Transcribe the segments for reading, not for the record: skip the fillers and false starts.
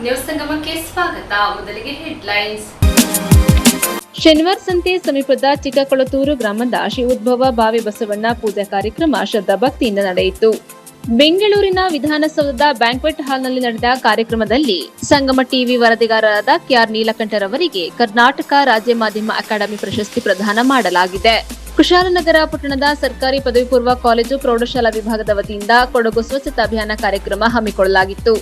News ಸಂಗಮಕ್ಕೆ ಸ್ವಾಗತ. ಮೊದಲಿಗೆ headlines. ಶನಿವಾರ ಸಂತೆ ಸಮೀಪದ ಚಿಕ್ಕಕೊಳತೂರು ಗ್ರಾಮದ ಶ್ರೀ ಉದ್ಭವ ಭಾವಿ ಬಸವಣ್ಣ ಪೂಜಾ ಕಾರ್ಯಕ್ರಮ ಶ್ರದ್ಧಾಭಕ್ತಿಯಿಂದ ನಡೆಯಿತು. ಬೆಂಗಳೂರಿನ ವಿಧಾನಸೌಧದ ಬ್ಯಾಂಕ್ವೆಟ್ ಹಾಲ್ನಲ್ಲಿ ನಡೆದ ಕಾರ್ಯಕ್ರಮದಲ್ಲಿ ಸಂಗಮ ಟಿವಿ ವರದಿಗಾರರಾದ ಕೆಆರ್ ನೀಲಕಂಠರವರಿಗೆ ಕರ್ನಾಟಕ ರಾಜ್ಯ ಮಾಧ್ಯಮ ಅಕಾಡೆಮಿ ಪ್ರಶಸ್ತಿ ಪ್ರದಾನ ಮಾಡಲಾಗಿದೆ. ಕುಶಾಲನಗರ ಪಟ್ಟಣದ ಸರ್ಕಾರಿ ಪದವಿ ಪೂರ್ವ ಕಾಲೇಜು ಪ್ರೌಢಶಾಲಾ ವಿಭಾಗದ ವತಿಯಿಂದ ಕೊಡಗು ಸ್ವಚ್ಛತಾ ಅಭಿಯಾನ ಕಾರ್ಯಕ್ರಮ ಹಮ್ಮಿಕೊಳ್ಳಲಾಗಿತ್ತು.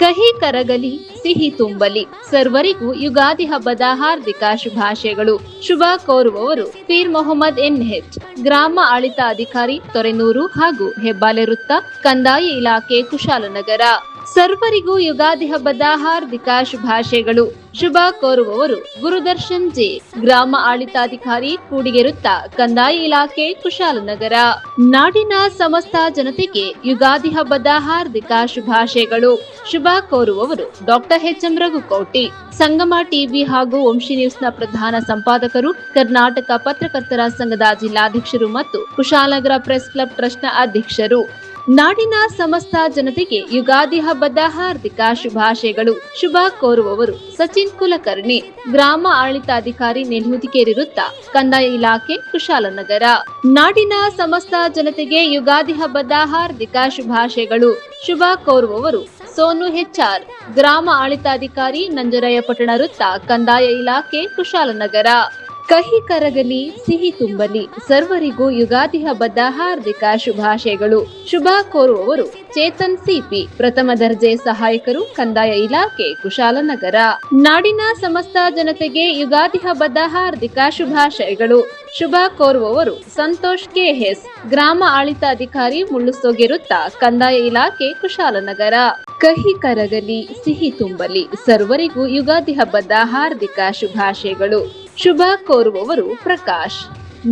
ಕಹಿ ಕರಗಲಿ, ಸಿಹಿ ತುಂಬಲಿ, ಸರ್ವರಿಗೂ ಯುಗಾದಿ ಹಬ್ಬದ ಹಾರ್ದಿಕ ಶುಭಾಶಯಗಳು. ಶುಭ ಕೋರುವವರು ಪೀರ್ ಮೊಹಮ್ಮದ್ ಎನ್ಎಚ್, ಗ್ರಾಮ ಆಡಳಿತ ಅಧಿಕಾರಿ, ತೊರೆನೂರು ಹಾಗೂ ಹೆಬ್ಬಾಲೆ ವೃತ್ತ, ಕಂದಾಯ ಇಲಾಖೆ, ಕುಶಾಲನಗರ. ಸರ್ವರಿಗೂ ಯುಗಾದಿ ಹಬ್ಬದ ಹಾರ್ದಿಕ ಶುಭಾಶಯಗಳು. ಶುಭ ಕೋರುವವರು ಗುರುದರ್ಶನ್ ಜೆ, ಗ್ರಾಮ ಆಡಳಿತಾಧಿಕಾರಿ, ಕೂಡಿಗೆ ವೃತ್ತ, ಕಂದಾಯ ಇಲಾಖೆ, ಕುಶಾಲನಗರ. ನಾಡಿನ ಸಮಸ್ತ ಜನತೆಗೆ ಯುಗಾದಿ ಹಬ್ಬದ ಹಾರ್ದಿಕ ಶುಭಾಶಯಗಳು. ಶುಭ ಕೋರುವವರು ಡಾಕ್ಟರ್ ಎಚ್ಎಂ ರಘುಕೋಟಿ, ಸಂಗಮ ಟಿವಿ ಹಾಗೂ ವಂಶಿ ನ್ಯೂಸ್ನ ಪ್ರಧಾನ ಸಂಪಾದಕರು, ಕರ್ನಾಟಕ ಪತ್ರಕರ್ತರ ಸಂಘದ ಜಿಲ್ಲಾಧ್ಯಕ್ಷರು ಮತ್ತು ಕುಶಾಲನಗರ ಪ್ರೆಸ್ ಕ್ಲಬ್ ಟ್ರಸ್ಟ್ನ ಅಧ್ಯಕ್ಷರು. ನಾಡಿನ ಸಮಸ್ತ ಜನತೆಗೆ ಯುಗಾದಿ ಹಬ್ಬದ ಹಾರ್ದಿಕ ಶುಭಾಶಯಗಳು. ಶುಭ ಕೋರುವವರು ಸಚಿನ್ ಕುಲಕರ್ಣಿ, ಗ್ರಾಮ ಆಡಳಿತಾಧಿಕಾರಿ, ನೆಲಹುದಿಕೇರಿ ವೃತ್ತ, ಕಂದಾಯ ಇಲಾಖೆ, ಕುಶಾಲನಗರ. ನಾಡಿನ ಸಮಸ್ತ ಜನತೆಗೆ ಯುಗಾದಿ ಹಬ್ಬದ ಹಾರ್ದಿಕ ಶುಭಾಶಯಗಳು. ಶುಭ ಕೋರುವವರು ಸೋನು ಹೆಚ್ಆರ್, ಗ್ರಾಮ ಆಡಳಿತಾಧಿಕಾರಿ, ನಂಜರಾಯಪಟ್ಟಣ ವೃತ್ತ, ಕಂದಾಯ ಇಲಾಖೆ, ಕುಶಾಲನಗರ. ಕಹಿ ಕರಗಲಿ, ಸಿಹಿ ತುಂಬಲಿ, ಸರ್ವರಿಗೂ ಯುಗಾದಿ ಹಬ್ಬದ ಹಾರ್ದಿಕ ಶುಭಾಶಯಗಳು. ಶುಭ ಕೋರುವವರು ಚೇತನ್ ಸಿಪಿ, ಪ್ರಥಮ ದರ್ಜೆ ಸಹಾಯಕರು, ಕಂದಾಯ ಇಲಾಖೆ, ಕುಶಾಲನಗರ. ನಾಡಿನ ಸಮಸ್ತ ಜನತೆಗೆ ಯುಗಾದಿ ಹಬ್ಬದ ಹಾರ್ದಿಕ ಶುಭಾಶಯಗಳು. ಶುಭ ಕೋರುವವರು ಸಂತೋಷ್ ಕೆಎಸ್, ಗ್ರಾಮ ಆಡಳಿತಾಧಿಕಾರಿ, ಮುಳ್ಳುಸೋಗೆ ವೃತ್ತ, ಕಂದಾಯ ಇಲಾಖೆ, ಕುಶಾಲನಗರ. ಕಹಿ ಕರಗಲಿ, ಸಿಹಿ ತುಂಬಲಿ, ಸರ್ವರಿಗೂ ಯುಗಾದಿ ಹಬ್ಬದ ಹಾರ್ದಿಕ ಶುಭಾಶಯಗಳು. ಶುಭ ಕೋರುವವರು ಪ್ರಕಾಶ್,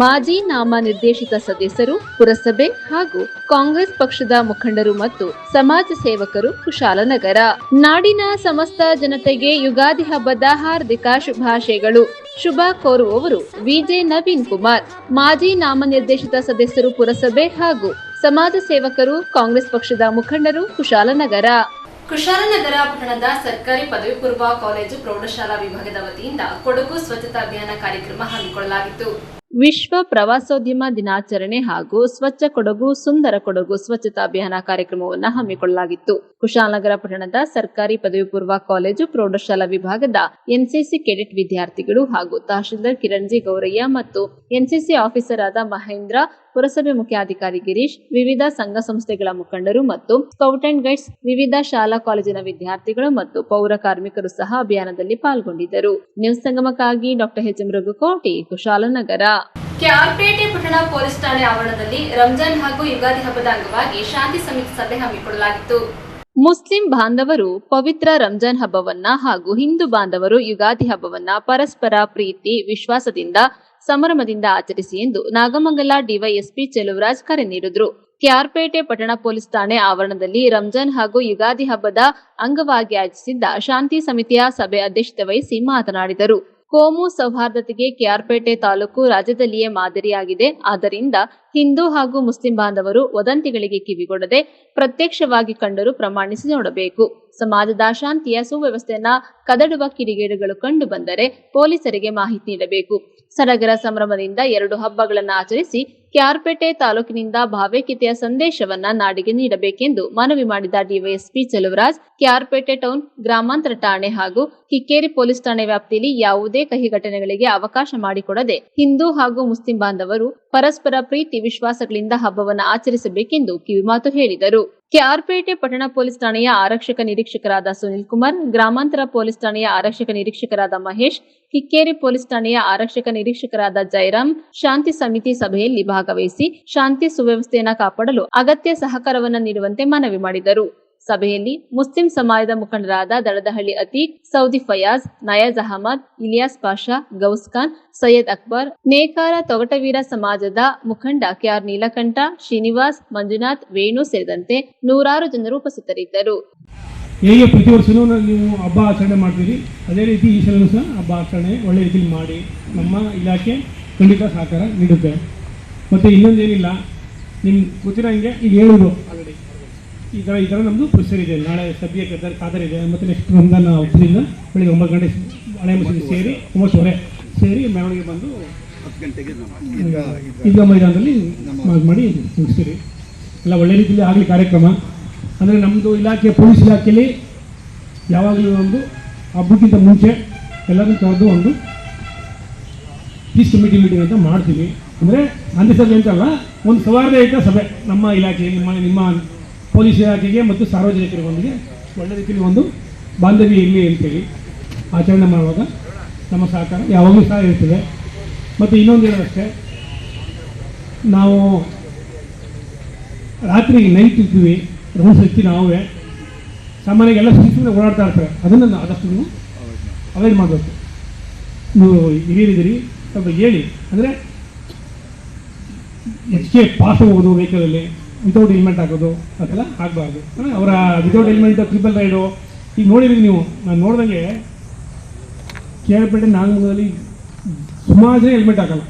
ಮಾಜಿ ನಾಮ ನಿರ್ದೇಶಿತ ಸದಸ್ಯರು, ಪುರಸಭೆ ಹಾಗೂ ಕಾಂಗ್ರೆಸ್ ಪಕ್ಷದ ಮುಖಂಡರು ಮತ್ತು ಸಮಾಜ ಸೇವಕರು, ಕುಶಾಲನಗರ. ನಾಡಿನ ಸಮಸ್ತ ಜನತೆಗೆ ಯುಗಾದಿ ಹಬ್ಬದ ಹಾರ್ದಿಕ ಶುಭಾಶಯಗಳು. ಶುಭ ಕೋರುವವರು ವಿಜೆ ನವೀನ್ ಕುಮಾರ್, ಮಾಜಿ ನಾಮ ನಿರ್ದೇಶಿತ ಸದಸ್ಯರು, ಪುರಸಭೆ ಹಾಗೂ ಸಮಾಜ ಸೇವಕರು, ಕಾಂಗ್ರೆಸ್ ಪಕ್ಷದ ಮುಖಂಡರು, ಕುಶಾಲನಗರ. ಕುಶಾಲನಗರ ಪಟ್ಟಣದ ಸರ್ಕಾರಿ ಪದವಿ ಪೂರ್ವ ಕಾಲೇಜು ಪ್ರೌಢಶಾಲಾ ವಿಭಾಗದ ವತಿಯಿಂದ ಕೊಡಗು ಸ್ವಚ್ಛತಾ ಅಭಿಯಾನ ಕಾರ್ಯಕ್ರಮ ಹಮ್ಮಿಕೊಳ್ಳಲಾಗಿತ್ತು. ವಿಶ್ವ ಪ್ರವಾಸೋದ್ಯಮ ದಿನಾಚರಣೆ ಹಾಗೂ ಸ್ವಚ್ಛ ಕೊಡಗು ಸುಂದರ ಕೊಡಗು ಸ್ವಚ್ಛತಾ ಅಭಿಯಾನ ಕಾರ್ಯಕ್ರಮವನ್ನು ಹಮ್ಮಿಕೊಳ್ಳಲಾಗಿತ್ತು. ಕುಶಾಲನಗರ ಪಟ್ಟಣದ ಸರ್ಕಾರಿ ಪದವಿ ಪೂರ್ವ ಕಾಲೇಜು ಪ್ರೌಢಶಾಲಾ ವಿಭಾಗದ ಎನ್ಸಿಸಿ ಕೆಡೆಟ್ ವಿದ್ಯಾರ್ಥಿಗಳು ಹಾಗೂ ತಹಶೀಲ್ದಾರ್ ಕಿರಣ್ಜಿ ಗೌರಯ್ಯ ಮತ್ತು ಎನ್ಸಿಸಿ ಆಫೀಸರ್ ಆದ ಮಹೇಂದ್ರ, ಪುರಸಭೆ ಮುಖ್ಯಾಧಿಕಾರಿ ಗಿರೀಶ್, ವಿವಿಧ ಸಂಘ ಸಂಸ್ಥೆಗಳ ಮುಖಂಡರು ಮತ್ತು ಸ್ಕೌಟ್ ಅಂಡ್ ಗೈಡ್ಸ್, ವಿವಿಧ ಶಾಲಾ ಕಾಲೇಜಿನ ವಿದ್ಯಾರ್ಥಿಗಳು ಮತ್ತು ಪೌರ ಕಾರ್ಮಿಕರು ಸಹ ಅಭಿಯಾನದಲ್ಲಿ ಪಾಲ್ಗೊಂಡಿದ್ದರು. ನ್ಯೂಸ್ ಸಂಗಮಕ್ಕಾಗಿ ಡಾಕ್ಟರ್ ಎಚ್ಎಂ ರಘುಕೋಟಿ, ಕುಶಾಲನಗರ. ಕೆಆರ್ಪೇಟೆ ಪಟ್ಟಣ ಪೊಲೀಸ್ ಠಾಣೆ ಆವರಣದಲ್ಲಿ ರಂಜಾನ್ ಹಾಗೂ ಯುಗಾದಿ ಹಬ್ಬದ ಅಂಗವಾಗಿ ಶಾಂತಿ ಸಮಿತಿ ಸಭೆ ಹಮ್ಮಿಕೊಳ್ಳಲಾಗಿತ್ತು. ಮುಸ್ಲಿಂ ಬಾಂಧವರು ಪವಿತ್ರ ರಂಜಾನ್ ಹಬ್ಬವನ್ನ ಹಾಗೂ ಹಿಂದೂ ಬಾಂಧವರು ಯುಗಾದಿ ಹಬ್ಬವನ್ನ ಪರಸ್ಪರ ಪ್ರೀತಿ, ವಿಶ್ವಾಸದಿಂದ, ಸಂಭ್ರಮದಿಂದ ಆಚರಿಸಿ ಎಂದು ನಾಗಮಂಗಲ ಡಿವೈಎಸ್ಪಿ ಚೆಲುವರಾಜ್ ಕರೆ ನೀಡಿದ್ರು. ಕೆಆರ್ಪೇಟೆ ಪಟ್ಟಣ ಪೊಲೀಸ್ ಠಾಣೆ ಆವರಣದಲ್ಲಿ ರಂಜಾನ್ ಹಾಗೂ ಯುಗಾದಿ ಹಬ್ಬದ ಅಂಗವಾಗಿ ಆಯೋಜಿಸಿದ್ದ ಶಾಂತಿ ಸಮಿತಿಯ ಸಭೆ ಅಧ್ಯಕ್ಷತೆ ವಹಿಸಿ ಮಾತನಾಡಿದರು. ಕೋಮು ಸೌಹಾರ್ದತೆಗೆ ಕೆಆರ್ಪೇಟೆ ತಾಲೂಕು ರಾಜ್ಯದಲ್ಲಿಯೇ ಮಾದರಿಯಾಗಿದೆ. ಆದ್ದರಿಂದ ಹಿಂದೂ ಹಾಗೂ ಮುಸ್ಲಿಂ ಬಾಂಧವರು ವದಂತಿಗಳಿಗೆ ಕಿವಿಗೊಡದೆ ಪ್ರತ್ಯಕ್ಷವಾಗಿ ಕಂಡರೂ ಪ್ರಮಾಣಿಸಿ ನೋಡಬೇಕು. ಸಮಾಜದ ಶಾಂತಿಯ ಸುವ್ಯವಸ್ಥೆಯನ್ನ ಕದಡುವ ಕಿಡಿಗೇಡುಗಳು ಕಂಡು ಬಂದರೆ ಪೊಲೀಸರಿಗೆ ಮಾಹಿತಿ ನೀಡಬೇಕು. ಸಡಗರ ಸಂಭ್ರಮದಿಂದ 2 ಹಬ್ಬಗಳನ್ನು ಆಚರಿಸಿ ಕೆಆರ್ಪೇಟೆ ತಾಲೂಕಿನಿಂದ ಭಾವೈಕ್ಯತೆಯ ಸಂದೇಶವನ್ನ ನಾಡಿಗೆ ನೀಡಬೇಕೆಂದು ಮನವಿ ಮಾಡಿದ ಡಿವೈಎಸ್ಪಿ ಚೆಲುವರಾಜ್, ಕೆಆರ್ಪೇಟೆ ಟೌನ್, ಗ್ರಾಮಾಂತರ ಠಾಣೆ ಹಾಗೂ ಕಿಕ್ಕೇರಿ ಪೊಲೀಸ್ ಠಾಣೆ ವ್ಯಾಪ್ತಿಯಲ್ಲಿ ಯಾವುದೇ ಕಹಿ ಘಟನೆಗಳಿಗೆ ಅವಕಾಶ ಮಾಡಿಕೊಡದೆ ಹಿಂದೂ ಹಾಗೂ ಮುಸ್ಲಿಂ ಬಾಂಧವರು ಪರಸ್ಪರ ಪ್ರೀತಿ ವಿಶ್ವಾಸಗಳಿಂದ ಹಬ್ಬವನ್ನು ಆಚರಿಸಬೇಕೆಂದು ಕಿವಿಮಾತು ಹೇಳಿದರು. ಕೆಆರ್ಪೇಟೆ ಪಟ್ಟಣ ಪೊಲೀಸ್ ಠಾಣೆಯ ಆರಕ್ಷಕ ನಿರೀಕ್ಷಕರಾದ ಸುನಿಲ್ ಕುಮಾರ್, ಗ್ರಾಮಾಂತರ ಪೊಲೀಸ್ ಠಾಣೆಯ ಆರಕ್ಷಕ ನಿರೀಕ್ಷಕರಾದ ಮಹೇಶ್, ಕಿಕ್ಕೇರಿ ಪೊಲೀಸ್ ಠಾಣೆಯ ಆರಕ್ಷಕ ನಿರೀಕ್ಷಕರಾದ ಜಯರಾಮ್ ಶಾಂತಿ ಸಮಿತಿ ಸಭೆಯಲ್ಲಿ ಭಾಗವಹಿಸಿ ಶಾಂತಿ ಸುವ್ಯವಸ್ಥೆಯನ್ನು ಕಾಪಾಡಲು ಅಗತ್ಯ ಸಹಕಾರವನ್ನು ನೀಡುವಂತೆ ಮನವಿ ಮಾಡಿದರು. ಸಭೆಯಲ್ಲಿ ಮುಸ್ಲಿಂ ಸಮಾಜದ ಮುಖಂಡರಾದ ದಡದಹಳ್ಳಿ ಅತೀಕ್, ಸೌದಿ ಫಯಾಜ್, ನಯಾಜ್ ಅಹಮದ್, ಇಲಿಯಾಸ್ ಪಾಷಾ, ಗೌಸ್ ಖಾನ್, ಸೈಯದ್ ಅಕ್ಬರ್, ನೇಕಾರ ತೊಗಟವೀರ ಸಮಾಜದ ಮುಖಂಡ ಕೆಆರ್ ನೀಲಕಂಠ, ಶ್ರೀನಿವಾಸ್, ಮಂಜುನಾಥ್, ವೇಣು ಸೇರಿದಂತೆ ನೂರಾರು ಜನರು ಉಪಸ್ಥಿತರಿದ್ದರು. ಹೇಗೆ ಪ್ರತಿ ವರ್ಷವೂ ನೀವು ಹಬ್ಬ ಆಚರಣೆ ಮಾಡ್ತೀರಿ, ಅದೇ ರೀತಿ ಈ ಸಲನೂ ಸಹ ಹಬ್ಬ ಆಚರಣೆ ಒಳ್ಳೆ ರೀತಿಯಲ್ಲಿ ಮಾಡಿ ನಮ್ಮ ಇಲಾಖೆ ಖಂಡಿತ ಸಹಕಾರ ನೀಡುತ್ತೆ. ಮತ್ತು ಇನ್ನೊಂದೇನಿಲ್ಲ, ನಿಮ್ಗೆ ಗೊತ್ತಿರೋ ಹಿಂಗೆ ಈಗ ಹೇಳಿದ್ರು ಆಲ್ರೆಡಿ ಈ ಥರ ನಮ್ಮದು ಪ್ರೊಸೀಜರ್ ಇದೆ. ನಾಳೆ ಸಭೆಯ ಖಾದರ್ ಇದೆ, ಮತ್ತು ನೆಕ್ಸ್ಟ್ ರಂಜಾನ್ ಹಬ್ಬದಿಂದ ಬೆಳಿಗ್ಗೆ 9 ಗಂಟೆ ಹಳೆ ಮಸೀದಿ ಸೇರಿ 9:30 ಸೇರಿ ಮೆರವಣಿಗೆ ಬಂದು 10 ಗಂಟೆಗೆ ಈದ್ಗಾ ಮೈದಾನದಲ್ಲಿ ಮಾಡಿ ಮುಗಿಸ್ತೀರಿ. ಎಲ್ಲ ಒಳ್ಳೆ ರೀತಿಯಲ್ಲಿ ಆಗಲಿ ಕಾರ್ಯಕ್ರಮ. ಅಂದರೆ ನಮ್ಮದು ಇಲಾಖೆ ಪೊಲೀಸ್ ಇಲಾಖೆಯಲ್ಲಿ ಯಾವಾಗಲೂ ಒಂದು ಹಬ್ಬಕ್ಕಿಂತ ಮುಂಚೆ ಎಲ್ಲರೂ ಕರೆದು ಒಂದು ಪೀಸ್ ಕಮಿಟಿ ಮೀಟಿಂಗ್ ಅಂತ ಮಾಡ್ತೀವಿ. ಅಂದರೆ ಗಾಂಧಿ ಸಭೆ ಅಂತಲ್ಲ, ಒಂದು ಸೌಹಾರ್ದಯುತ ಸಭೆ ನಮ್ಮ ಇಲಾಖೆ, ನಿಮ್ಮ ಪೊಲೀಸ್ ಇಲಾಖೆಗೆ ಮತ್ತು ಸಾರ್ವಜನಿಕರಿಗೊಂದಿಗೆ ಒಳ್ಳೆ ರೀತಿಯಲ್ಲಿ ಒಂದು ಬಾಂಧವ್ಯ ಇರಲಿ ಅಂತೇಳಿ ಆಚರಣೆ ಮಾಡುವಾಗ ನಮ್ಮ ಸಹಕಾರ ಯಾವಾಗಲೂ ಸಹ ಇರ್ತದೆ. ಮತ್ತು ಇನ್ನೊಂದು ಹೇಳೋದಷ್ಟೇ, ನಾವು ರಾತ್ರಿ ನೈಟ್ ಇರ್ತೀವಿ, ರೂಮ್ಸ್ ಇರ್ತೀವಿ, ನಾವೇ ಸಾಮಾನ್ಯವಾಗಿ ಎಲ್ಲ ಸುಮ್ಮನೆ ಓಡಾಡ್ತಾ ಇರ್ತಾರೆ. ಅದನ್ನು ಆದಷ್ಟು ನೀವು ಅವಾಯ್ಡ್ ಮಾಡಬೇಕು. ನೀವು ಹಿರಿಯರಿದ್ದೀರಿ, ಸ್ವಲ್ಪ ಹೇಳಿ. ಅಂದರೆ ಹೆಚ್ಚಿಗೆ ಪಾಸ್ ಹೋಗೋದು ವೆಹಿಕಲಲ್ಲಿ ವಿತೌಟ್ ಹೆಲ್ಮೆಟ್ ಹಾಕೋದು ಅದೆಲ್ಲ ಆಗಬಾರ್ದು. ಅವರ ವಿತೌಟ್ ಹೆಲ್ಮೆಟ್ ಟ್ರಿಪಲ್ ರೈಡು ಈಗ ನೋಡಿದ್ದೀವಿ ನೀವು. ನಾನು ನೋಡಿದಂಗೆ KRಪೇಟೆ ನಾಗಮಂಗಲದಲ್ಲಿ ಸುಮಾರು ಜನ ಹೆಲ್ಮೆಟ್ ಹಾಕಲ್ಲ.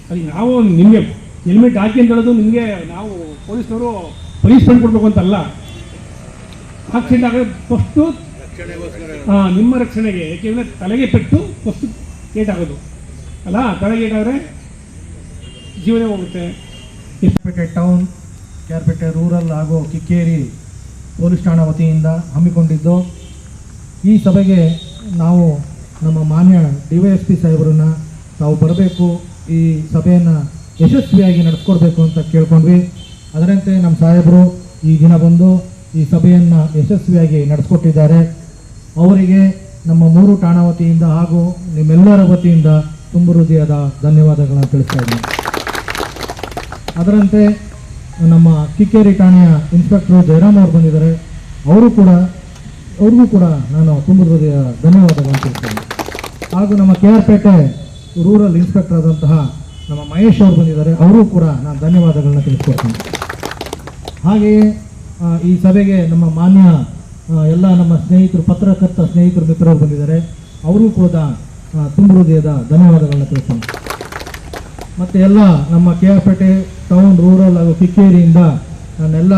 ಅದಕ್ಕೆ ನಾವು ನಿಮಗೆ ಹೆಲ್ಮೆಟ್ ಹಾಕಿ ಅಂತ ಹೇಳೋದು ನಿಮಗೆ ನಾವು ಪೊಲೀಸ್ನವರು ಪನಿಷ್ಮೆಂಟ್ ಕೊಡಬೇಕು ಅಂತಲ್ಲ. ಆಕ್ಸಿಡೆಂಟ್ ಆಗೋದು ಫಸ್ಟು ನಿಮ್ಮ ರಕ್ಷಣೆಗೆ, ಏಕೆಂದರೆ ತಲೆಗೆ ಪೆಟ್ಟು ಫಸ್ಟು ಏಟಾಗೋದು ಅಲ್ಲ. ತಲೆಗೆ ಏಟಾದರೆ ಜೀವನ ಹೋಗುತ್ತೆ. KRಪೇಟೆ ಟೌನ್, KRಪೇಟೆ ರೂರಲ್ ಹಾಗೂ ಕಿಕ್ಕೇರಿ ಪೊಲೀಸ್ ಠಾಣಾ ವತಿಯಿಂದ ಹಮ್ಮಿಕೊಂಡಿದ್ದು ಈ ಸಭೆಗೆ ನಾವು ನಮ್ಮ ಮಾನ್ಯ DYSP ಸಾಹೇಬರನ್ನ ತಾವು ಬರಬೇಕು, ಈ ಸಭೆಯನ್ನು ಯಶಸ್ವಿಯಾಗಿ ನಡೆಸ್ಕೊಡ್ಬೇಕು ಅಂತ ಕೇಳ್ಕೊಂಡ್ವಿ. ಅದರಂತೆ ನಮ್ಮ ಸಾಹೇಬರು ಈ ದಿನ ಬಂದು ಈ ಸಭೆಯನ್ನು ಯಶಸ್ವಿಯಾಗಿ ನಡೆಸ್ಕೊಟ್ಟಿದ್ದಾರೆ. ಅವರಿಗೆ ನಮ್ಮ 3 ಠಾಣಾ ವತಿಯಿಂದ ಹಾಗೂ ನಿಮ್ಮೆಲ್ಲರ ವತಿಯಿಂದ ತುಂಬ ಹೃದಯದ ಧನ್ಯವಾದಗಳನ್ನು ತಿಳಿಸ್ತಾ ಇದ್ದೀನಿ. ಅದರಂತೆ ನಮ್ಮ ಕಿಕ್ಕೇರಿ ಠಾಣೆಯ ಇನ್ಸ್ಪೆಕ್ಟರ್ ಜಯರಾಮ್ ಅವರು ಬಂದಿದ್ದಾರೆ. ಅವ್ರಿಗೂ ಕೂಡ ನಾನು ತುಂಬ ಹೃದಯ ಧನ್ಯವಾದಗಳನ್ನು ತಿಳಿಸ್ತೇನೆ. ಹಾಗೂ ನಮ್ಮ KRಪೇಟೆ ರೂರಲ್ ಇನ್ಸ್ಪೆಕ್ಟರ್ ಆದಂತಹ ನಮ್ಮ ಮಹೇಶ್ ಅವರು ಬಂದಿದ್ದಾರೆ. ಅವರೂ ಕೂಡ ನಾನು ಧನ್ಯವಾದಗಳನ್ನ ತಿಳಿಸ್ಕೊಡ್ತೀನಿ. ಹಾಗೆಯೇ ಈ ಸಭೆಗೆ ನಮ್ಮ ಮಾನ್ಯ ಎಲ್ಲ ನಮ್ಮ ಸ್ನೇಹಿತರು, ಪತ್ರಕರ್ತ ಸ್ನೇಹಿತರು, ಮಿತ್ರರು ಬಂದಿದ್ದಾರೆ. ಅವರು ಕೂಡ ತುಂಬ ಹೃದಯದ ಧನ್ಯವಾದಗಳನ್ನ ತಿಳಿಸ್ತೀನಿ. ಮತ್ತು ಎಲ್ಲ ನಮ್ಮ KRಪೇಟೆ ಟೌನ್, ರೂರಲ್ ಹಾಗೂ ಕಿಕ್ಕೇರಿಯಿಂದ ನನ್ನೆಲ್ಲ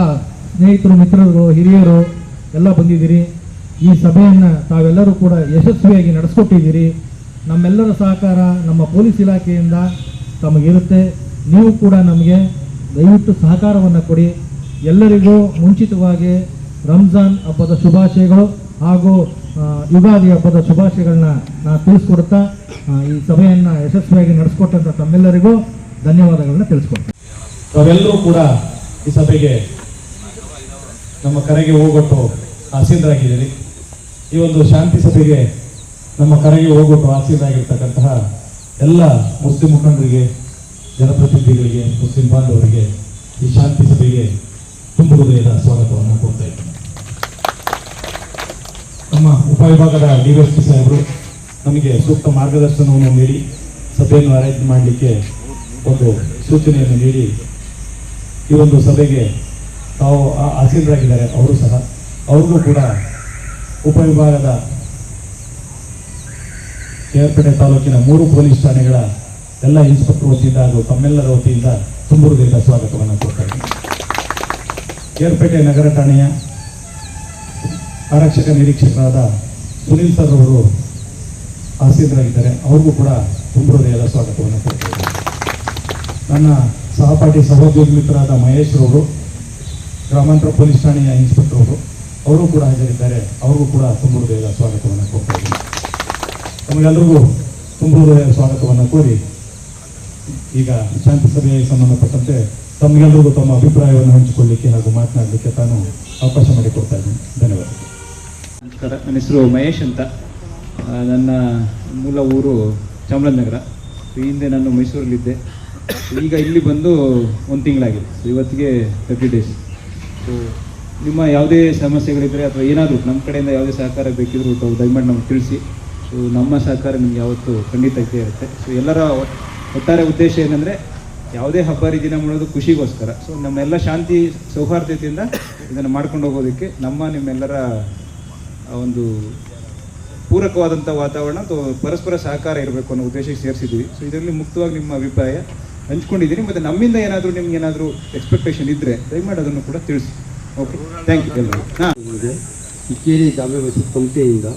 ಸ್ನೇಹಿತರು, ಮಿತ್ರರು, ಹಿರಿಯರು ಎಲ್ಲ ಬಂದಿದ್ದೀರಿ. ಈ ಸಭೆಯನ್ನು ತಾವೆಲ್ಲರೂ ಕೂಡ ಯಶಸ್ವಿಯಾಗಿ ನಡೆಸ್ಕೊಟ್ಟಿದ್ದೀರಿ. ನಮ್ಮೆಲ್ಲರ ಸಹಕಾರ ನಮ್ಮ ಪೊಲೀಸ್ ಇಲಾಖೆಯಿಂದ ತಮಗಿರುತ್ತೆ. ನೀವು ಕೂಡ ನಮಗೆ ದಯವಿಟ್ಟು ಸಹಕಾರವನ್ನು ಕೊಡಿ. ಎಲ್ಲರಿಗೂ ಮುಂಚಿತವಾಗಿ ರಂಜಾನ್ ಹಬ್ಬದ ಶುಭಾಶಯಗಳು ಹಾಗೂ ಯುಗಾದಿ ಹಬ್ಬದ ಶುಭಾಶಯಗಳನ್ನ ನಾನು ತಿಳಿಸ್ಕೊಡ್ತಾ ಈ ಸಭೆಯನ್ನು ಯಶಸ್ವಿಯಾಗಿ ನಡೆಸ್ಕೊಟ್ಟಂಥ ತಮ್ಮೆಲ್ಲರಿಗೂ ಧನ್ಯವಾದಗಳನ್ನ ತಿಳಿಸ್ಕೊಡ್ತೀನಿ. ತಾವೆಲ್ಲರೂ ಕೂಡ ಈ ಸಭೆಗೆ ನಮ್ಮ ಕರೆಗೆ ಹೋಗೊಟ್ಟು ಆಸೀನರಾಗಿದ್ದೀರಿ. ಈ ಒಂದು ಶಾಂತಿ ಸಭೆಗೆ ನಮ್ಮ ಕರೆಗೆ ಹೋಗೊಟ್ಟು ಆಸೀನರಾಗಿರ್ತಕ್ಕಂತಹ ಎಲ್ಲ ಮುಸ್ಲಿಂ ಮುಖಂಡರಿಗೆ, ಜನಪ್ರತಿನಿಧಿಗಳಿಗೆ, ಮುಸ್ಲಿಂ ಬಾಂಧವರಿಗೆ ಈ ಶಾಂತಿ ಸಭೆಗೆ ತುಂಬ ಹೃದಯದ ಸ್ವಾಗತವನ್ನು ಕೊಡ್ತಾ ಇದ್ದೀನಿ. ನಮ್ಮ ಉಪವಿಭಾಗದ DYSP ಸಾಹೇಬರು ನಮಗೆ ಸೂಕ್ತ ಮಾರ್ಗದರ್ಶನವನ್ನು ನೀಡಿ ಸಭೆಯನ್ನು ಅರೇಂಜ್ ಮಾಡಲಿಕ್ಕೆ ಒಂದು ಸೂಚನೆಯನ್ನು ನೀಡಿ ಈ ಒಂದು ಸಭೆಗೆ ತಾವು ಆಸೀನರಾಗಿದ್ದಾರೆ. ಅವರು ಸಹ ಅವ್ರಿಗೂ ಕೂಡ ಉಪವಿಭಾಗದ KRಪೇಟೆ ತಾಲೂಕಿನ 3 ಪೊಲೀಸ್ ಠಾಣೆಗಳ ಎಲ್ಲ ಇನ್ಸ್ಪೆಕ್ಟರ್ ವತಿಯಿಂದ ಹಾಗೂ ತಮ್ಮೆಲ್ಲರ ವತಿಯಿಂದ ತುಂಬ ಹೃದಯದ ಸ್ವಾಗತವನ್ನು ಕೊಡ್ತಾ ಇದ್ದೀನಿ. KRಪೇಟೆ ನಗರ ಠಾಣೆಯ ಆರಕ್ಷಕ ನಿರೀಕ್ಷಕರಾದ ಸುನೀಲ್ ಸರ್ ಅವರು ಆಸೀನರಾಗಿದ್ದಾರೆ. ಅವ್ರಿಗೂ ಕೂಡ ತುಂಬ ಹೃದಯದ ಸ್ವಾಗತವನ್ನು ಕೊಡ್ತಾ ಇದ್ದೀನಿ. ನನ್ನ ಸಹಪಾಠಿ ಸಹೋದ್ಯೋಗಿ ಮಿತ್ರರಾದ ಮಹೇಶ್ ರವರು, ಗ್ರಾಮಾಂತರ ಪೊಲೀಸ್ ಠಾಣೆಯ ಇನ್ಸ್ಪೆಕ್ಟರ್ ಅವರು ಕೂಡ ಹಾಜರಿದ್ದಾರೆ. ಅವ್ರಿಗೂ ಕೂಡ ತುಂಬ ಹೃದಯದ ಸ್ವಾಗತವನ್ನು ಕೊಡ್ತಾ ಇದ್ದೀನಿ. ತಮಗೆಲ್ಲರಿಗೂ ತುಂಬ ಹೃದಯದ ಸ್ವಾಗತವನ್ನು ಕೋರಿ ಈಗ ಶಾಂತಿ ಸಭೆಗೆ ಸಂಬಂಧಪಟ್ಟಂತೆ ತಮಗೆಲ್ಲರಿಗೂ ತಮ್ಮ ಅಭಿಪ್ರಾಯವನ್ನು ಹಂಚಿಕೊಳ್ಳಲಿಕ್ಕೆ ಹಾಗೂ ಮಾತನಾಡಲಿಕ್ಕೆ ತಾನು ಅವಕಾಶ ಮಾಡಿಕೊಡ್ತಾ ಇದ್ದೀನಿ. ಧನ್ಯವಾದಗಳು. ನಮಸ್ಕಾರ, ನನ್ನ ಹೆಸರು ಮಹೇಶ್ ಅಂತ. ನನ್ನ ಮೂಲ ಊರು ಚಾಮರಾಜನಗರ. ಈ ಹಿಂದೆ ನಾನು ಮೈಸೂರಲ್ಲಿದ್ದೆ. ಈಗ ಇಲ್ಲಿ ಬಂದು 1 ತಿಂಗಳಾಗಿದೆ. ಇವತ್ತಿಗೆ 30 ಡೇಸ್. ಸೊ ನಿಮ್ಮ ಯಾವುದೇ ಸಮಸ್ಯೆಗಳಿದ್ದರೆ ಅಥವಾ ಏನಾದರೂ ನಮ್ಮ ಕಡೆಯಿಂದ ಯಾವುದೇ ಸಹಕಾರ ಬೇಕಿದ್ರೂ ದಯಮಾಡಿ ನಮ್ಗೆ ತಿಳಿಸಿ. ಸೊ ನಮ್ಮ ಸಹಕಾರ ನಿಮ್ಗೆ ಯಾವತ್ತೂ ಖಂಡಿತ ಇದ್ದೇ ಇರುತ್ತೆ. ಸೊ ಎಲ್ಲರ ಒಟ್ಟಾರೆ ಉದ್ದೇಶ ಏನಂದರೆ ಯಾವುದೇ ಹಬ್ಬ ಹರಿದಿನ ಮಾಡೋದು ಖುಷಿಗೋಸ್ಕರ. ಸೊ ನಮ್ಮೆಲ್ಲ ಶಾಂತಿ ಸೌಹಾರ್ದತೆಯಿಂದ ಇದನ್ನು ಮಾಡ್ಕೊಂಡು ಹೋಗೋದಕ್ಕೆ ನಿಮ್ಮೆಲ್ಲರ ಒಂದು ಪೂರಕವಾದಂಥ ವಾತಾವರಣ ಅಥವಾ ಪರಸ್ಪರ ಸಹಕಾರ ಇರಬೇಕು ಅನ್ನೋ ಉದ್ದೇಶಕ್ಕೆ ಸೇರಿಸಿದ್ದೀವಿ. ಸೊ ಇದರಲ್ಲಿ ಮುಕ್ತವಾಗಿ ನಿಮ್ಮ ಅಭಿಪ್ರಾಯ ಹಂಚ್ಕೊಂಡಿದ್ದೀನಿ. ಮತ್ತು ನಮ್ಮಿಂದ ಏನಾದರೂ ನಿಮ್ಗೆ ಏನಾದರೂ ಎಕ್ಸ್ಪೆಕ್ಟೇಷನ್ ಇದ್ದರೆ ದಯಮಾಡಿ ಅದನ್ನು ಕೂಡ ತಿಳಿಸಿ. ಓಕೆ, ಥ್ಯಾಂಕ್ ಯು ಎಲ್ಲರೂ. ಹಾಂ, ಇಕ್ಕೇರಿ ಜಾಮೆ ಮಸೀದ್ ಕಮಿಟಿಯಿಂದ